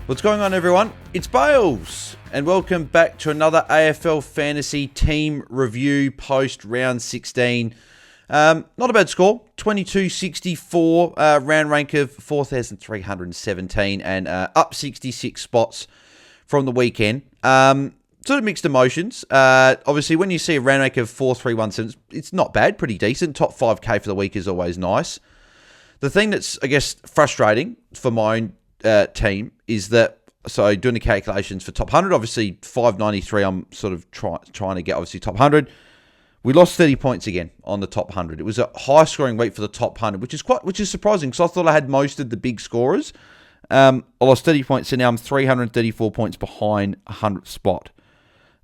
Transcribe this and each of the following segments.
What's going on, everyone? It's Bales, and welcome back to another AFL Fantasy Team Review post round 16. Not a bad score, 2264, round rank of 4,317, and up 66 spots from the weekend. Sort of mixed emotions. Obviously, when you see a round rank of 4,317, it's not bad, pretty decent. Top 5k for the week is always nice. The thing that's, I guess, frustrating for my own team is that, so doing the calculations for top 100, obviously 593, I'm sort of trying to get obviously top 100. We lost 30 points again on the top 100. It was a high scoring week for the top 100, which is surprising because I thought I had most of the big scorers. I lost 30 points, so now I'm 334 points behind 100th spot.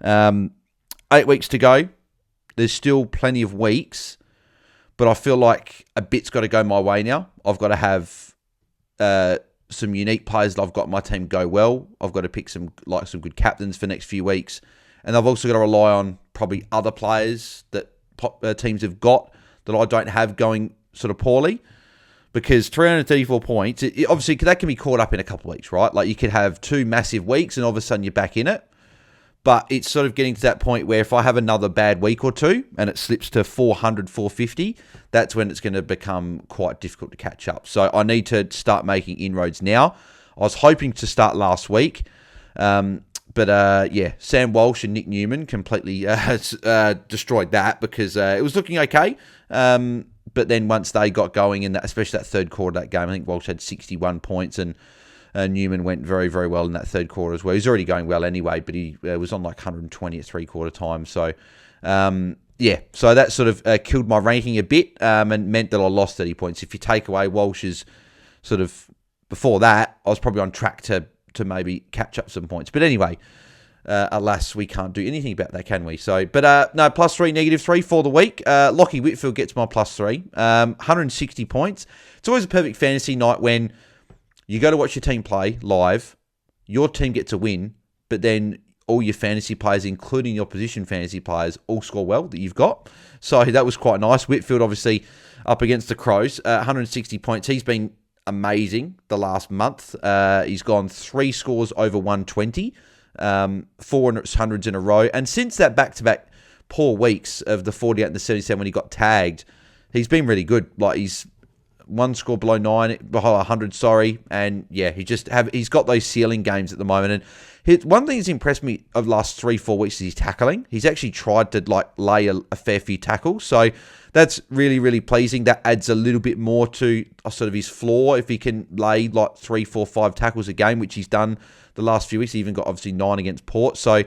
8 weeks to go. There's still plenty of weeks, but I feel like a bit's got to go my way now. I've got to have some unique players that I've got in my team go well. I've got to pick some good captains for next few weeks. And I've also got to rely on probably other players that teams have got that I don't have going sort of poorly. Because 334 points, obviously that can be caught up in a couple of weeks, right? Like you could have 2 massive weeks and all of a sudden you're back in it. But it's sort of getting to that point where if I have another bad week or two and it slips to 400, 450, that's when it's going to become quite difficult to catch up. So I need to start making inroads now. I was hoping to start last week. But Sam Walsh and Nick Newman completely destroyed that because it was looking okay. But then once they got going, in that, especially that third quarter of that game, I think Walsh had 61 points and Newman went very, very well in that third quarter as well. He's already going well anyway, but he was on like 120 at three-quarter time. So, so that sort of killed my ranking a bit and meant that I lost 30 points. If you take away Walsh's sort of before that, I was probably on track to maybe catch up some points. But anyway, alas, we can't do anything about that, can we? So, but no, +3, -3 for the week. Lachie Whitfield gets my +3, 160 points. It's always a perfect fantasy night when you go to watch your team play live, your team gets a win, but then all your fantasy players, including your position fantasy players, all score well that you've got. So that was quite nice. Whitfield, obviously, up against the Crows, 160 points. He's been amazing the last month. He's gone 3 scores over 120, 400s in a row. And since that back-to-back poor weeks of the 48 and the 77 when he got tagged, he's been really good. Like, he's 1 score below 100, and yeah, he's got those ceiling games at the moment. And one thing that's impressed me of the last 3-4 weeks is his tackling. He's actually tried to lay a fair few tackles, so that's really, really pleasing. That adds a little bit more to sort of his floor if he can lay 3, 4, 5 tackles a game, which he's done the last few weeks. He even got obviously 9 against Port, so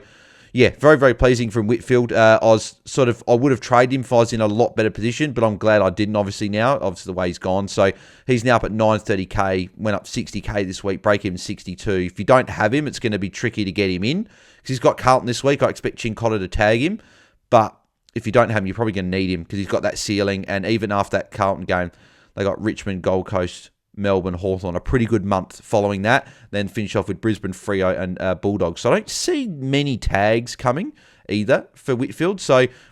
yeah, very, very pleasing from Whitfield. I would have traded him if I was in a lot better position, but I'm glad I didn't, obviously, the way he's gone. So he's now up at 930k, went up 60k this week, break even 62. If you don't have him, it's going to be tricky to get him in because he's got Carlton this week. I expect Chincotta to tag him, but if you don't have him, you're probably going to need him because he's got that ceiling. And even after that Carlton game, they got Richmond, Gold Coast, Melbourne, Hawthorn, a pretty good month following that. Then finish off with Brisbane, Freo, and Bulldogs. So I don't see many tags coming either for Whitfield,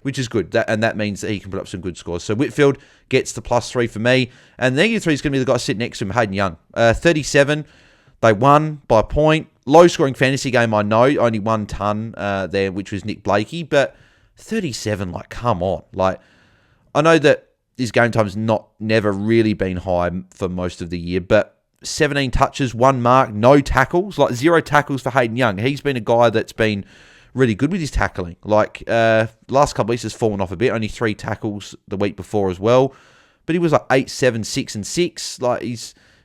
which is good. That means that he can put up some good scores. So Whitfield gets the +3 for me. And the -3 is going to be the guy sitting next to him, Hayden Young. 37, they won by a point. Low-scoring fantasy game, I know. Only 1 ton there, which was Nick Blakey. But 37, come on. I know that his game time's never really been high for most of the year, but 17 touches, 1 mark, no tackles, 0 tackles for Hayden Young. He's been a guy that's been really good with his tackling. Last couple of weeks has fallen off a bit, only 3 tackles the week before as well, but he was 8, 7, 6, and 6.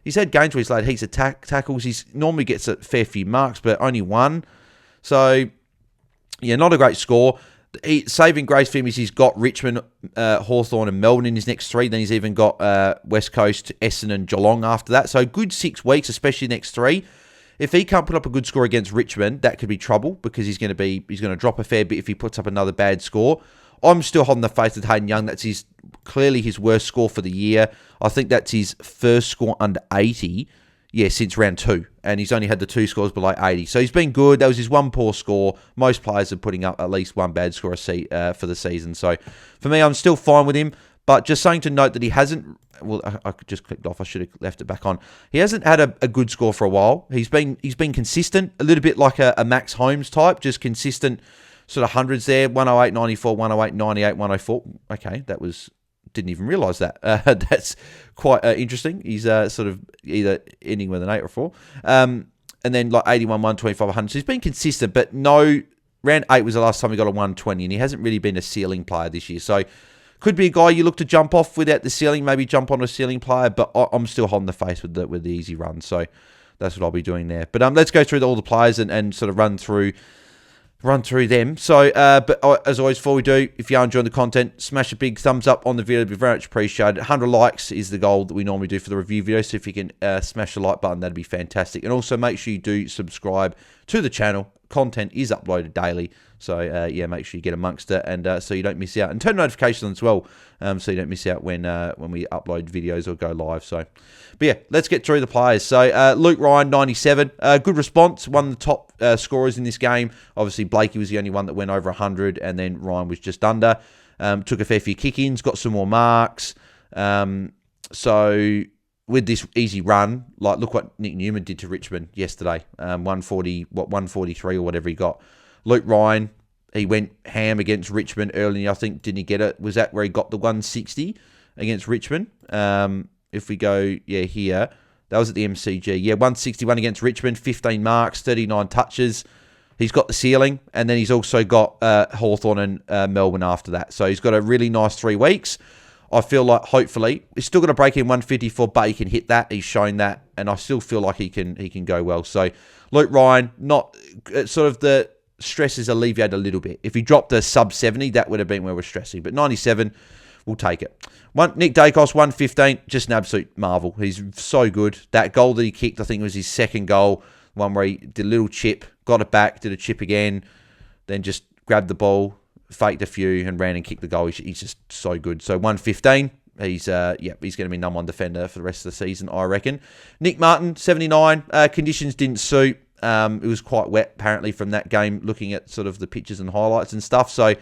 He's had games where he's laid heaps of tackles. He normally gets a fair few marks, but only 1. So, yeah, not a great score. Saving grace for him is he's got Richmond, Hawthorn and Melbourne in his next 3. Then he's even got West Coast, Essendon and Geelong after that. So good 6 weeks, especially next 3. If he can't put up a good score against Richmond, that could be trouble because he's going to drop a fair bit if he puts up another bad score. I'm still holding the faith with Hayden Young. That's clearly his worst score for the year. I think that's his first score under 80 since round 2. And he's only had the 2 scores below 80. So he's been good. That was his 1 poor score. Most players are putting up at least 1 bad score for the season. So for me, I'm still fine with him. But just saying to note that he hasn't... Well, I just clicked off. I should have left it back on. He hasn't had a good score for a while. He's been consistent, a little bit like a Max Holmes type, just consistent sort of hundreds there. 108, 94, 108, 98, 104. Okay, that was... Didn't even realise that. That's quite interesting. He's sort of either ending with an 8 or 4. And then like 81, 125, 100. So he's been consistent, but no... Round 8 was the last time he got a 120, and he hasn't really been a ceiling player this year. So could be a guy you look to jump off without the ceiling, maybe jump on a ceiling player, but I'm still holding the face with the easy run. So that's what I'll be doing there. But let's go through all the players and sort of run through them. So, but as always, before we do, if you are enjoying the content, smash a big thumbs up on the video. It'd be very much appreciated. 100 likes is the goal that we normally do for the review video. So if you can smash the like button, that'd be fantastic. And also make sure you do subscribe to the channel. Content is uploaded daily. So, yeah, make sure you get amongst it and so you don't miss out. And turn notifications on as well so you don't miss out when we upload videos or go live. So, but yeah, let's get through the players. So, Luke Ryan, 97. Good response. One of the top scorers in this game. Obviously, Blakey was the only one that went over 100 and then Ryan was just under. Took a fair few kick-ins, got some more marks. So... with this easy run, like look what Nick Newman did to Richmond yesterday, 143 or whatever he got. Luke Ryan, he went ham against Richmond early. I think didn't he get it? Was that where he got the 160 against Richmond? If we go, here that was at the MCG. 161 against Richmond, 15 marks, 39 touches. He's got the ceiling, and then he's also got Hawthorn and Melbourne after that. So he's got a really nice 3 weeks. I feel like hopefully he's still going to break in 154, but he can hit that. He's shown that, and I still feel like he can go well. So Luke Ryan, not sort of the stress is alleviated a little bit. If he dropped a sub 70, that would have been where we're stressing. But 97, we'll take it. Nick Dacos, 115, just an absolute marvel. He's so good. That goal that he kicked, I think, was his second goal. One where he did a little chip, got it back, did a chip again, then just grabbed the ball, faked a few and ran and kicked the goal. He's just so good. So 115, he's going to be number 1 defender for the rest of the season, I reckon. Nick Martin, 79. Conditions didn't suit. It was quite wet, apparently, from that game, looking at sort of the pictures and highlights and stuff. So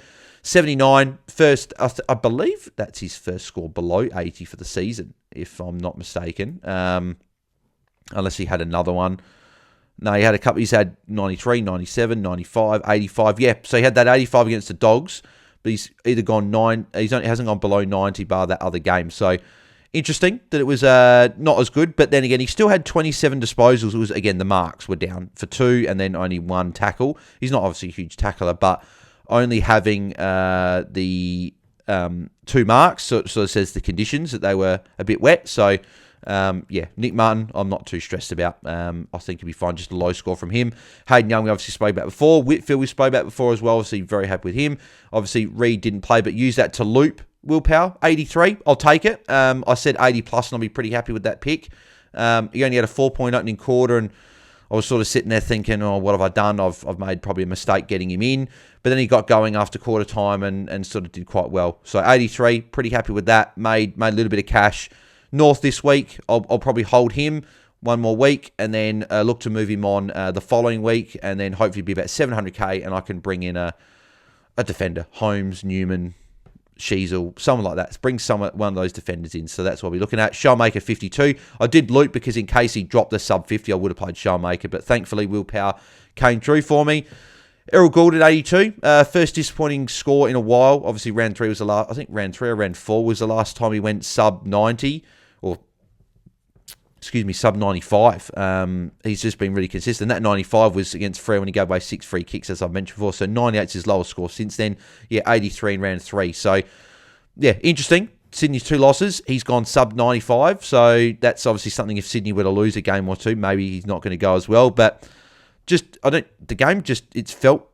79, first, I believe that's his first score below 80 for the season, if I'm not mistaken. Unless he had another one. No, he had a couple. He's had 93, 97, 95, 85. Yeah, so he had that 85 against the Dogs, but he's either gone 9. He hasn't gone below 90 bar that other game. So interesting that it was not as good. But then again, he still had 27 disposals. It was again the marks were down for 2 and then only 1 tackle. He's not obviously a huge tackler, but only having the 2 marks. So it says the conditions that they were a bit wet. So. Nick Martin, I'm not too stressed about. I think he'll be fine. Just a low score from him. Hayden Young, we obviously spoke about before. Whitfield, we spoke about before as well. Obviously, very happy with him. Obviously, Reed didn't play, but used that to loop willpower. 83, I'll take it. I said 80 plus, and I'll be pretty happy with that pick. He only had a 4-point opening quarter, and I was sort of sitting there thinking, oh, what have I done? I've made probably a mistake getting him in. But then he got going after quarter time and sort of did quite well. So 83, pretty happy with that. Made a little bit of cash. North this week, I'll probably hold him 1 more week and then look to move him on the following week and then hopefully be about 700k and I can bring in a defender, Holmes, Newman, Sheasel, someone like that. Bring one of those defenders in. So that's what we're looking at. Shellmaker 52. I did loot because in case he dropped the sub 50, I would have played Shellmaker, but thankfully willpower came through for me. Errol Gould at 82. First disappointing score in a while. Obviously round 3 was the last, I think round 3 or round 4 was the last time he went sub 90. Sub 95. He's just been really consistent. That 95 was against Freo when he gave away 6 free kicks, as I've mentioned before. So 98 is his lowest score since then. 83 in round 3. So, interesting. Sydney's 2 losses. He's gone sub 95. So that's obviously something if Sydney were to lose a game or 2, maybe he's not going to go as well. But the game it felt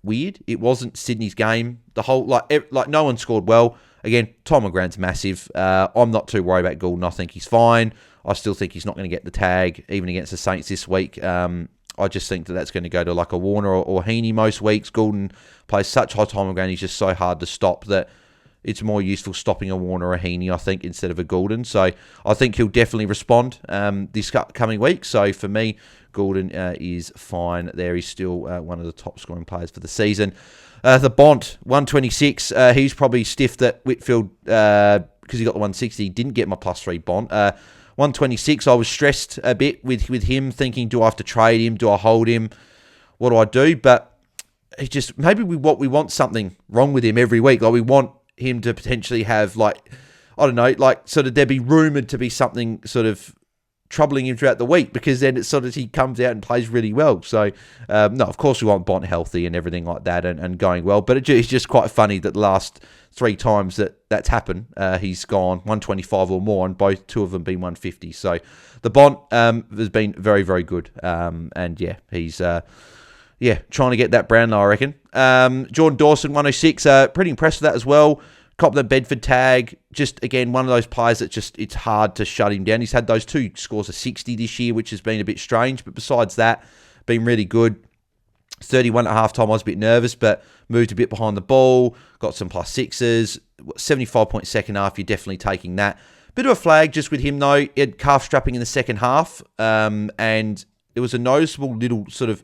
weird. It wasn't Sydney's game. The whole, like no one scored well. Again, Tom McGrath's massive. I'm not too worried about Goulden. I think he's fine. I still think he's not going to get the tag, even against the Saints this week. I just think that's going to go to like a Warner or Heaney most weeks. Goulden plays such high time ground. He's just so hard to stop that it's more useful stopping a Warner or a Heaney, I think, instead of a Goulden. So I think he'll definitely respond this coming week. So for me, Goulden is fine there. He's still one of the top scoring players for the season. The Bont, 126. He's probably stiff that Whitfield because he got the 160, he didn't get my +3 Bont. 126, I was stressed a bit with him, thinking, do I have to trade him? Do I hold him? What do I do? But he just, maybe we want something wrong with him every week. Like, we want him to potentially have, like, I don't know, like, sort of there be rumoured to be something sort of troubling him throughout the week, because then it's sort of he comes out and plays really well. So, no, of course we want Bont healthy and everything like that and going well. But it's just quite funny that the last 3 times that's happened, he's gone 125 or more, and two of them been 150. So the Bont has been very, very good. And yeah, he's trying to get that Brownlow, I reckon. Jordan Dawson, 106, pretty impressed with that as well. Cop the Bedford tag, just again, one of those players that just, it's hard to shut him down. He's had those 2 scores of 60 this year, which has been a bit strange, but besides that, been really good. 31 at halftime, I was a bit nervous, but moved a bit behind the ball, got some +6s, 75 point second half, you're definitely taking that. Bit of a flag just with him though, he had calf strapping in the second half, and there was a noticeable little sort of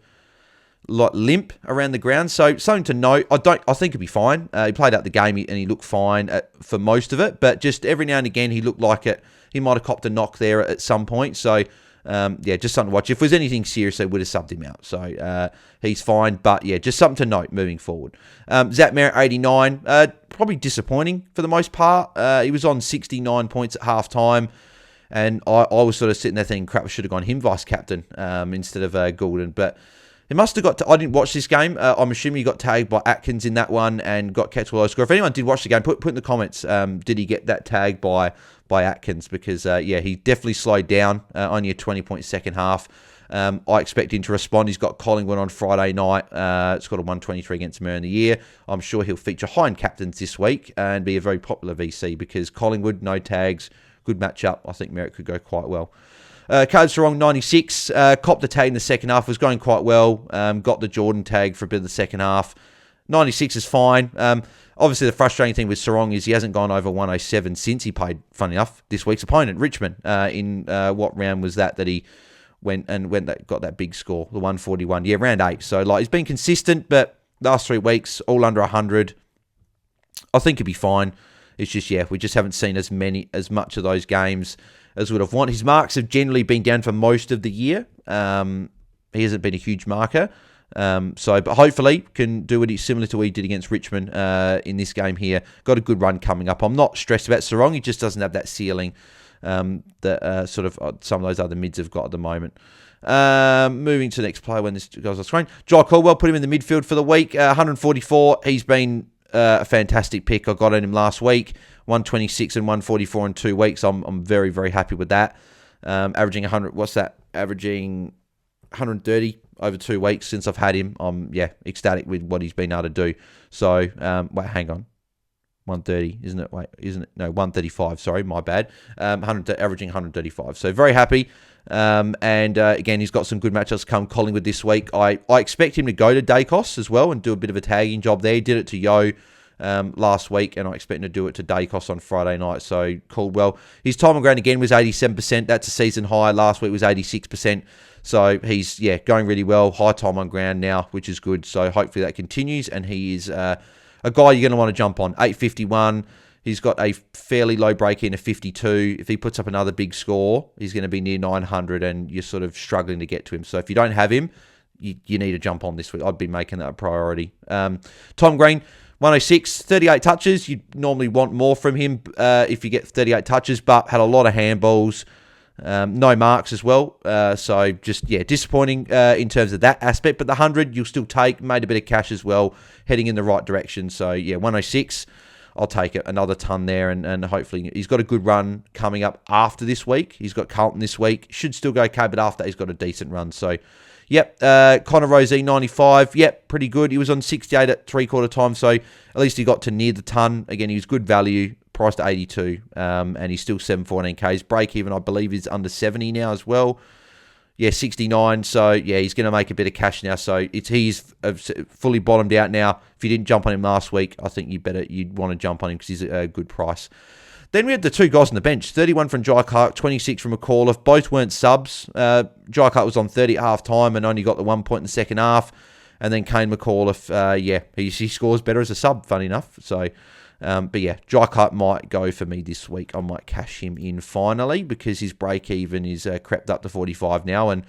like limp around the ground, so something to note. I think he'll be fine. He played out the game and he looked fine for most of it, but just every now and again he looked like he might have copped a knock there at some point. So just something to watch. If there's anything serious, they would have subbed him out. So he's fine, but yeah, just something to note moving forward. Zach Merritt, 89, probably disappointing for the most part. He was on 69 points at half time. And I was sort of sitting there thinking, crap, I should have gone him vice captain instead of Goulden. But he must have got I didn't watch this game. I'm assuming he got tagged by Atkins in that one and got catch low score. If anyone did watch the game, put in the comments, did he get that tag by Atkins? Because, he definitely slowed down, only a 20-point second half. I expect him to respond. He's got Collingwood on Friday night. It's got a 123 against Man of the Year. I'm sure he'll feature high in captains this week and be a very popular VC, because Collingwood, no tags, good matchup. I think Merritt could go quite well. Code Sarong, 96, copped the tag in the second half, was going quite well, got the Jordan tag for a bit of the second half. 96 is fine. Obviously, the frustrating thing with Sarong is he hasn't gone over 107 since he played, funny enough, this week's opponent, Richmond. In what round was that he got that big score, the 141? Yeah, round 8. So, he's been consistent, but last 3 weeks, all under 100. I think he'll be fine. It's just, we just haven't seen as much of those games as would have wanted. His marks have generally been down for most of the year. He hasn't been a huge marker. But hopefully can do what he's similar to what he did against Richmond in this game here. Got a good run coming up. I'm not stressed about Sarong. He just doesn't have that ceiling that sort of some of those other mids have got at the moment. Moving to the next player when this goes on screen. Jai Caldwell, put him in the midfield for the week. 144. He's been a fantastic pick. I got on him last week. 126 and 144 in 2 weeks. I'm very, very happy with that. Averaging 100. What's that? Averaging 130 over 2 weeks since I've had him. I'm ecstatic with what he's been able to do. So hang on. 130, isn't it? Isn't it? No, 135. Sorry, my bad. Averaging 135. So very happy. Again, he's got some good matchups come Collingwood this week. I expect him to go to Dacos as well and do a bit of a tagging job there. He did it to Yo last week, and I expect him to do it to Dacos on Friday night. So Caldwell, his time on ground again was 87%. That's a season high. Last week was 86%. So he's going really well. High time on ground now, which is good. So hopefully that continues, and he is a guy you're going to want to jump on. 851. He's got a fairly low break-in of 52. If he puts up another big score, he's going to be near 900, and you're sort of struggling to get to him. So if you don't have him, you need to jump on this week. I'd be making that a priority. Tom Green, 106, 38 touches. You normally want more from him if you get 38 touches, but had a lot of handballs. No marks as well. So just, disappointing in terms of that aspect. But the 100 you'll still take. Made a bit of cash as well, heading in the right direction. So, 106. I'll take it, another ton there, and hopefully he's got a good run coming up after this week. He's got Carlton this week. Should still go okay, but after that he's got a decent run. So, Connor Rosey, 95. Pretty good. He was on 68 at three-quarter time, so at least he got to near the ton. Again, he was good value, priced at 82, and he's still 714K. His break-even, I believe, is under 70 now as well. 69. So, he's going to make a bit of cash now. So, he's fully bottomed out now. If you didn't jump on him last week, I think you'd want to jump on him because he's a good price. Then we had the 2 guys on the bench. 31 from Jai Clark, 26 from McAuliffe. Both weren't subs. Jai Clark was on 30 at half time and only got the 1 point in the second half. And then Kane McAuliffe, he scores better as a sub, funny enough. So, But yeah, Jaikai might go for me this week. I might cash him in finally because his break-even is crept up to 45 now, and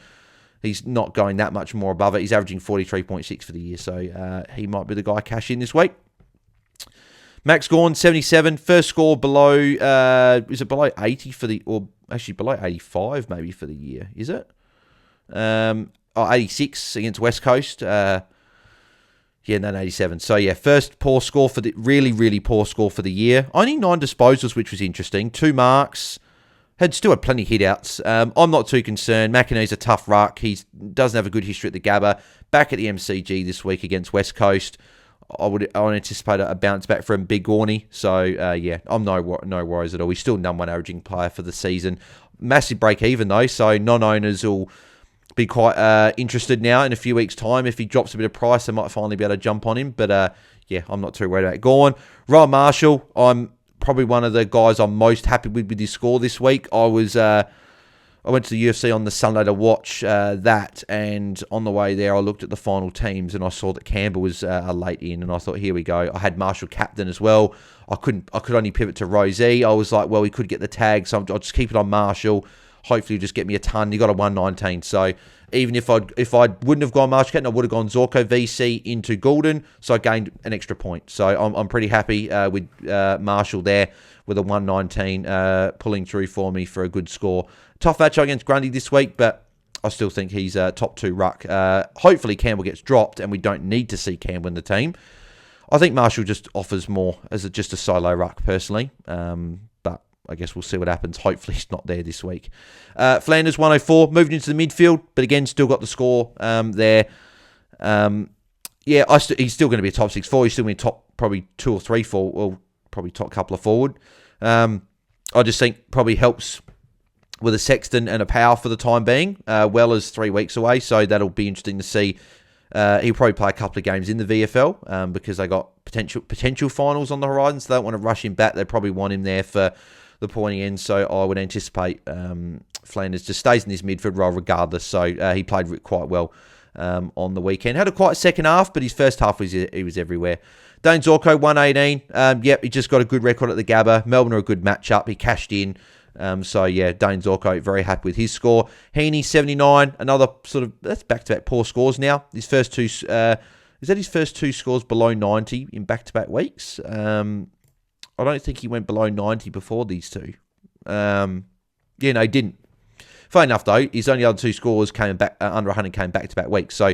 he's not going that much more above it. He's averaging 43.6 for the year, so he might be the guy cash in this week. Max Gawn, 77. First score below, is it below 80 for the, or actually below 85 maybe for the year, is it? 86 against West Coast. Yeah, no, 87. So yeah, first poor score for the, really poor score for the year. Only 9 disposals, which was interesting. 2 marks. Still had plenty of hit-outs. I'm not too concerned. McInerney's a tough ruck. He doesn't have a good history at the Gabba. Back at the MCG this week against West Coast. I would anticipate a bounce back from Big Gorney. So, yeah, I'm no worries at all. He's still #1 averaging player for the season. Massive break-even, though, so non-owners will be quite interested now in a few weeks' time. If he drops a bit of price, they might finally be able to jump on him. But, yeah, I'm not too worried about Gorn. Ryan Marshall, I'm probably one of the guys I'm most happy with his score this week. I went to the UFC on the Sunday to watch that, and on the way there, I looked at the final teams, and I saw that Campbell was late in, and I thought, here we go. I had Marshall captain as well. I could only pivot to Rosie. I was like, well, he could get the tag, so I'll just keep it on Marshall. Hopefully, he'll just get me a ton. He got a 119, so even if I wouldn't have gone Marshall captain, I would have gone Zorko VC into Goulden, so I gained an extra point. So I'm pretty happy with Marshall there with a 119 pulling through for me for a good score. Tough matchup against Grundy this week, but I still think he's a top 2 ruck. Hopefully Campbell gets dropped and we don't need to see Campbell in the team. I think Marshall just offers more as just a solo ruck, personally. But I guess we'll see what happens. Hopefully he's not there this week. Flanders, 104, moved into the midfield, but again, still got the score there. Yeah, he's still going to be a top 6-4. He's still going to be top probably 2 or 3 for, or probably top couple of forward. I just think probably helps with a Sexton and a Powell for the time being, well as 3 weeks away. So that'll be interesting to see. He'll probably play a couple of games in the VFL because they got potential finals on the horizon. So they don't want to rush him back. They probably want him there for the pointy end. So I would anticipate Flanders just stays in this midfield role regardless. So he played quite well on the weekend. Had a quite second half, but his first half he was everywhere. Dane Zorko, 118. Yep, he just got a good record at the Gabba. Melbourne are a good matchup. He cashed in. So, yeah, Dane Zorko, very happy with his score. Heaney, 79. Another sort of, that's back-to-back poor scores now. His first 2, is that his first 2 scores below 90 in back-to-back weeks? I don't think he went below 90 before these 2. Yeah, no, he didn't. Fair enough, though. His only other 2 scores came back under 100 came back-to-back weeks. So,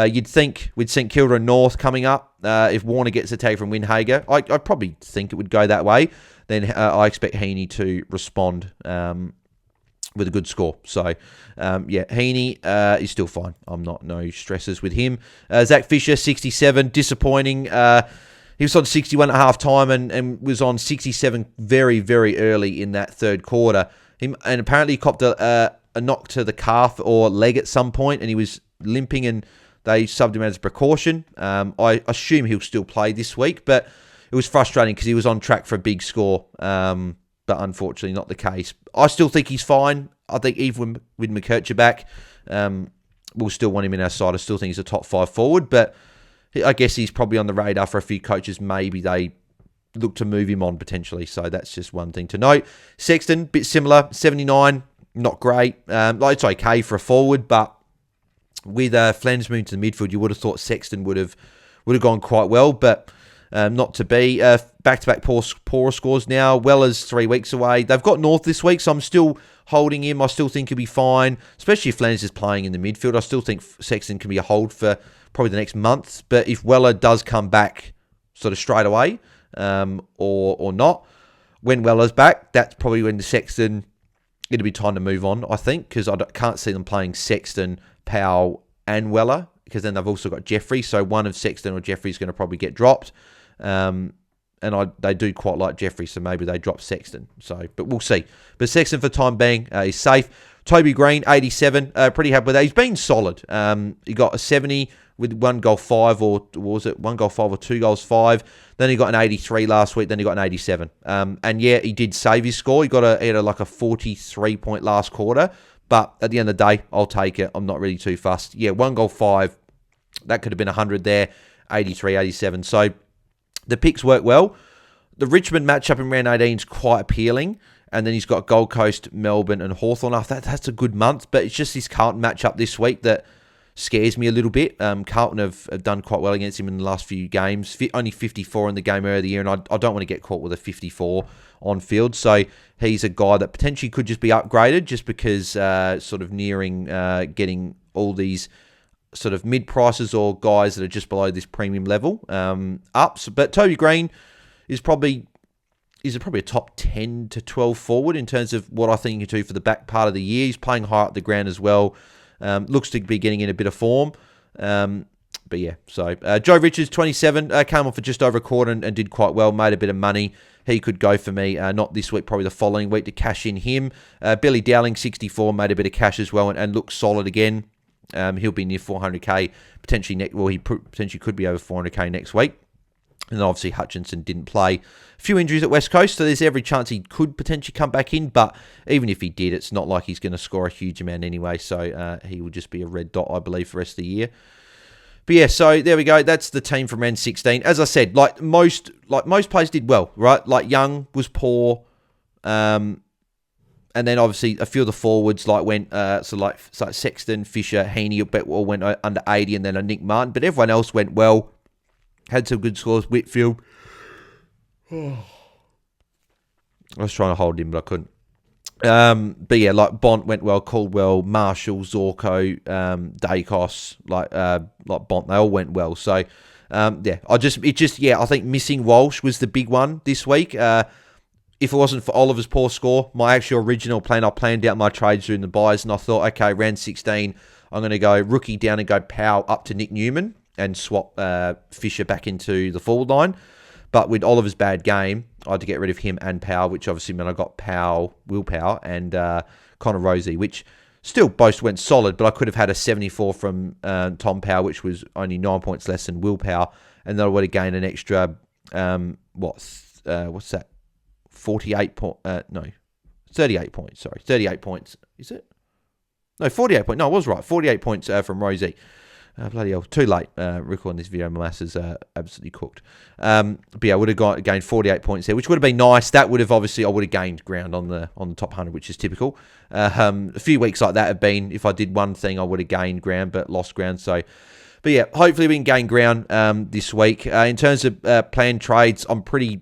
you'd think with St Kilda and North coming up, if Warner gets a tag from Windhager, I'd probably think it would go that way. Then I expect Heaney to respond with a good score. So, yeah, Heaney is still fine. No stresses with him. Zach Fisher, 67, disappointing. He was on 61 at half time and was on 67 very, very early in that third quarter. And apparently he copped a knock to the calf or leg at some point, and he was limping, and they subbed him as a precaution. I assume he'll still play this week, but it was frustrating because he was on track for a big score, but unfortunately not the case. I still think he's fine. I think even with McKercher back, we'll still want him in our side. I still think he's a top 5 forward, but I guess he's probably on the radar for a few coaches. Maybe they look to move him on potentially, so that's just one thing to note. Sexton, bit similar, 79, not great. It's okay for a forward, but with Flanders moving to the midfield, you would have thought Sexton would have gone quite well, but not to be. Back-to-back poorer scores now, well as 3 weeks away. They've got North this week, so I'm still holding him. I still think he'll be fine, especially if Flanders is playing in the midfield. I still think Sexton can be a hold for probably the next month, but if Weller does come back sort of straight away, or not, when Weller's back, that's probably when the Sexton, it'll be time to move on, I think, because I can't see them playing Sexton, Powell, and Weller, because then they've also got Jeffrey, so one of Sexton or Jeffrey is going to probably get dropped. And they do quite like Jeffrey, so maybe they drop Sexton. So, but we'll see. But Sexton, for the time being, is safe. Toby Green, 87. Pretty happy with that. He's been solid. He got a 70 with 1 goal 5, or was it 1 goal 5 or 2 goals 5? Then he got an 83 last week. Then he got an 87. And yeah, he did save his score. He had like a 43-point last quarter. But at the end of the day, I'll take it. I'm not really too fussed. Yeah, 1 goal 5. That could have been 100 there. 83, 87. So the picks work well. The Richmond matchup in round 18 is quite appealing. And then he's got Gold Coast, Melbourne, and Hawthorn after that. That's a good month. But it's just this Carlton matchup this week that scares me a little bit. Carlton have done quite well against him in the last few games. Only 54 in the game earlier of the year, and I don't want to get caught with a 54 on field. So he's a guy that potentially could just be upgraded just because sort of nearing getting all these sort of mid-prices or guys that are just below this premium level ups. But Toby Green is probably a top 10 to 12 forward in terms of what I think he can do for the back part of the year. He's playing high up the ground as well. Looks to be getting in a bit of form. But yeah, so Joe Richards, 27, came on for just over a quarter and did quite well, made a bit of money. He could go for me, not this week, probably the following week to cash in him. Billy Dowling, 64, made a bit of cash as well and looks solid again. He'll be near 400k potentially. He potentially could be over 400k next week. And then obviously Hutchinson didn't play. A few injuries at West Coast, so there's every chance he could potentially come back in. But even if he did, it's not like he's going to score a huge amount anyway. So he will just be a red dot, I believe, for the rest of the year. But yeah, so there we go. That's the team from round 16. As I said, like most players did well, right? Like Young was poor. And then obviously a few of the forwards went like Sexton, Fisher, Heaney all went under 80, and then a Nick Martin. But everyone else went well. Had some good scores. Whitfield. I was trying to hold him, but I couldn't. But yeah, like Bont went well, Caldwell, Marshall, Zorko, Dacos, like Bont, they all went well. So yeah, I think missing Walsh was the big one this week. If it wasn't for Oliver's poor score, my actual original plan, I planned out my trades during the buys, and I thought, okay, round 16, I'm going to go rookie down and go Powell up to Nick Newman and swap Fisher back into the forward line. But with Oliver's bad game, I had to get rid of him and Powell, which obviously meant I got Will Powell, and Connor Rosie, which still both went solid, but I could have had a 74 from Tom Powell, which was only 9 points less than Will Powell, and then I would have gained an extra, what's that? 38 no, 38 points, sorry. 38 points, is it? No, 48 points. No, I was right. 48 points from Rosie. Bloody hell, too late recording this video. My maths is absolutely cooked. But yeah, I would have gained 48 points there, which would have been nice. That would have obviously, I would have gained ground on the top 100, which is typical. A few weeks like that have been, if I did one thing, I would have gained ground, but lost ground. So, but yeah, hopefully we can gain ground this week. In terms of planned trades, I'm pretty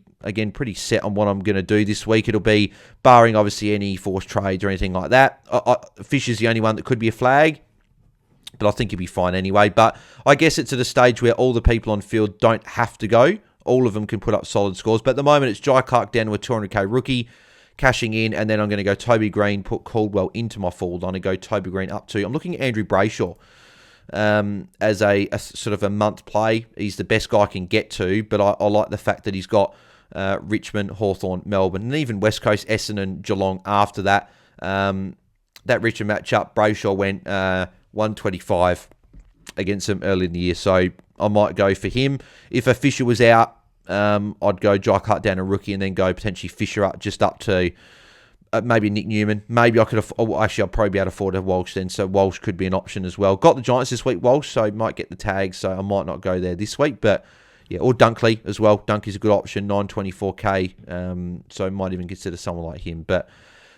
set on what I'm going to do this week. It'll be, barring obviously any forced trades or anything like that. Fisher's the only one that could be a flag, but I think he'll be fine anyway. But I guess it's at a stage where all the people on field don't have to go. All of them can put up solid scores. But at the moment, it's Jai Clark down to a 200k rookie, cashing in, and then I'm going to go Toby Green, put Caldwell into my forward line, and go Toby Green up to, I'm looking at Andrew Brayshaw as a sort of a month play. He's the best guy I can get to, but I like the fact that he's got Richmond, Hawthorn, Melbourne, and even West Coast, Essendon, Geelong after that. That Richmond matchup, Brayshaw went 125 against them early in the year, so I might go for him. If a Fisher was out, I'd go Jai Clark down a rookie and then go potentially Fisher up just up to maybe Nick Newman. Maybe I could actually I'll probably be able to afford a Walsh then, so Walsh could be an option as well. Got the Giants this week, Walsh, so might get the tag, so I might not go there this week, but yeah, or Dunkley as well. Dunkley's a good option, 924k, so might even consider someone like him, but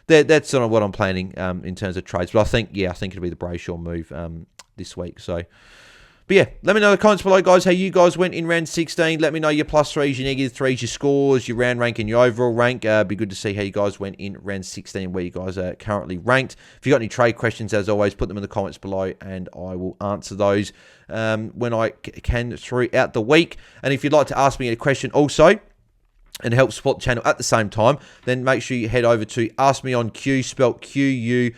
that's sort of what I'm planning in terms of trades. But I think it'll be the Brayshaw move this week. So, but yeah, let me know in the comments below, guys, how you guys went in round 16. Let me know your plus threes, your negative threes, your scores, your round rank, and your overall rank. Be good to see how you guys went in round 16, where you guys are currently ranked. If you got any trade questions, as always, put them in the comments below, and I will answer those when I can throughout the week. And if you'd like to ask me a question also, and help support the channel at the same time, then make sure you head over to AskMeOnQ, spelt QU.com/AFL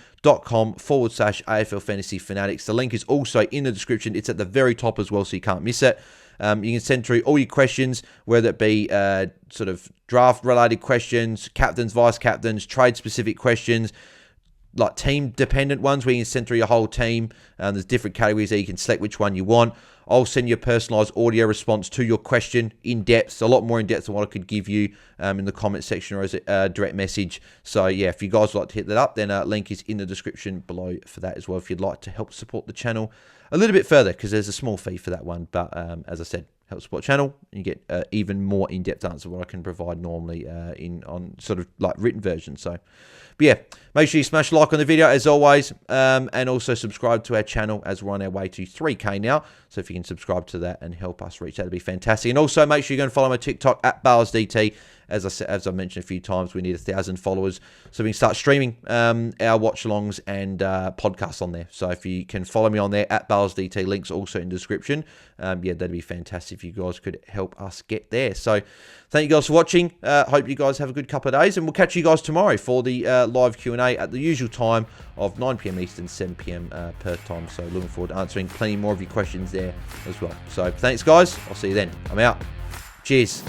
Fantasy Fanatics. The link is also in the description. It's at the very top as well, so you can't miss it. You can send through all your questions, whether it be sort of draft-related questions, captains, vice-captains, trade-specific questions, like team-dependent ones where you can send through your whole team. There's different categories there. You can select which one you want. I'll send you a personalised audio response to your question in depth, a lot more in depth than what I could give you in the comment section or as a direct message. So yeah, if you guys would like to hit that up, then link is in the description below for that as well, if you'd like to help support the channel a little bit further, because there's a small fee for that one. But as I said, help support the channel, and you get even more in-depth answer what I can provide normally on sort of like written version. So, but yeah, make sure you smash a like on the video as always, and also subscribe to our channel as we're on our way to 3K now. So if you can subscribe to that and help us reach that, it'd be fantastic. And also make sure you're going to follow my TikTok at AEST. As I mentioned a few times, we need 1,000 followers so we can start streaming our watch-alongs and podcasts on there. So if you can follow me on there at AEST, links also in the description. Yeah, that'd be fantastic if you guys could help us get there. So thank you guys for watching. Hope you guys have a good couple of days, and we'll catch you guys tomorrow for the live Q&A at the usual time of 9 p.m. Eastern, 7 p.m. Perth time. So looking forward to answering plenty more of your questions there as well. So thanks, guys. I'll see you then. I'm out. Cheers.